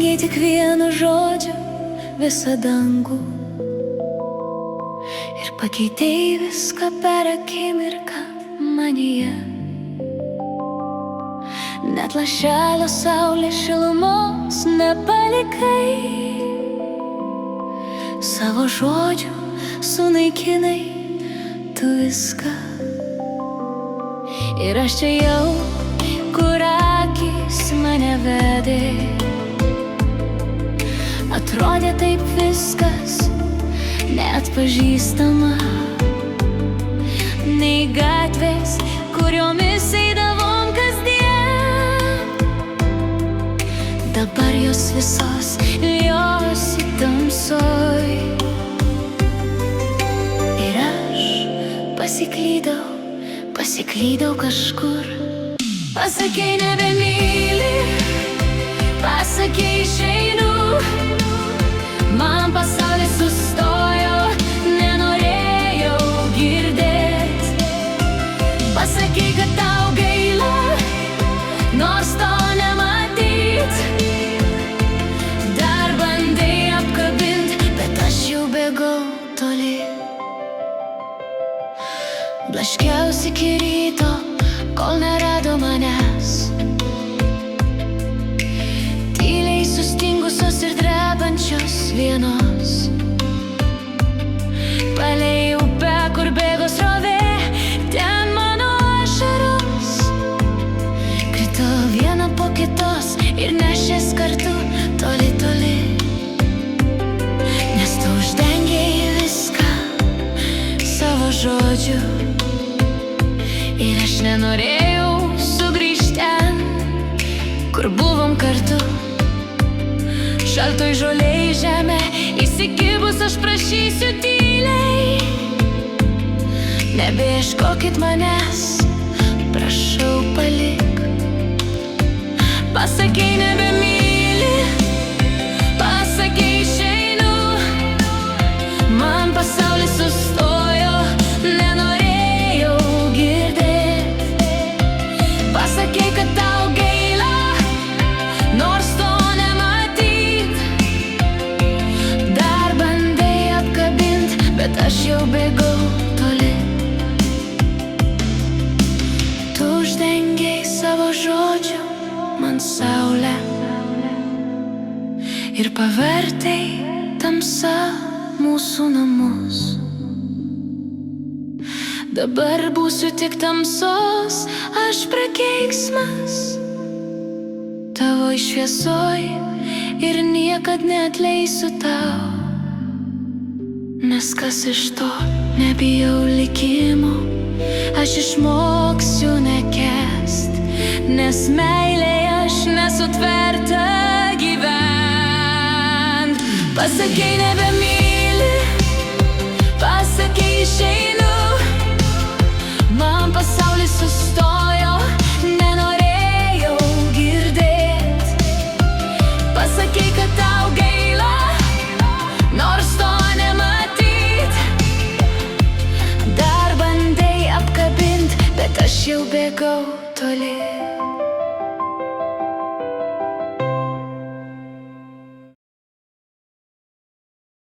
Uždengei tik vienu žodžiu visą dangų ir pakeitei viską per akimirką manyje. Net lašelio saulės šilumos nepalikai, savo žodžių sunaikinai tu viską. Ir aš čia jau, kur akys mane vedė. Atrodė taip viskas neatpažįstama, nei gatvės, kuriomis eidavom kasdien. Dabar jos visos viliojasi tamsoj. Ir aš pasiklydau kažkur. Pasakei nebemyli, pasakei išeinu. Man pasaulis sustojo, nenorėjau girdėt. Pasakei, kad tau gaila, nors to nematyt. Dar bandai apkabint, bet aš jau bėgau toli. Blaškiausi iki ryto, kol nerado manęs. Tyliai sustingusios ir drebančios vienos. Palei upę, kur bėgo srovė, ten mano ašaros krito viena po kitos ir nešės kartu toli, toli. Nes tu uždengei viską savo žodžiu. Ir aš nenorėjau sugrįžti ten, kur buvom kartu. Šaltoj žolėj žemę įsikibus aš prašysiu tyliai. Nebeieškokit manęs, prašau palik. Pasakei nebemyli, pasakei išeinu. Man pasaulis sustojo, nenorėjau girdėt. Pasakei, kad tau gaila, nors to nematyt. Dar bandai apkabint, bet aš jau bėgau toli. Tu uždengei savo žodžiu man saulę ir pavertei tamsa mūsų namus. Dabar būsiu tik tamsos, aš prakeiksmas tavo šviesoj ir niekad neatleisiu tau. Nes kas iš to, nebijau likimo, aš išmoksiu nekęst. Nes meilėj aš nesutverta gyvent. Pasakei nebemyli, pasakei išeinu. Man pasaulis sustojo, nenorėjau girdėt. Pasakei, kad tau gaila, nors to nematyt. Dar bandai apkabint, bet aš jau bėgau toli.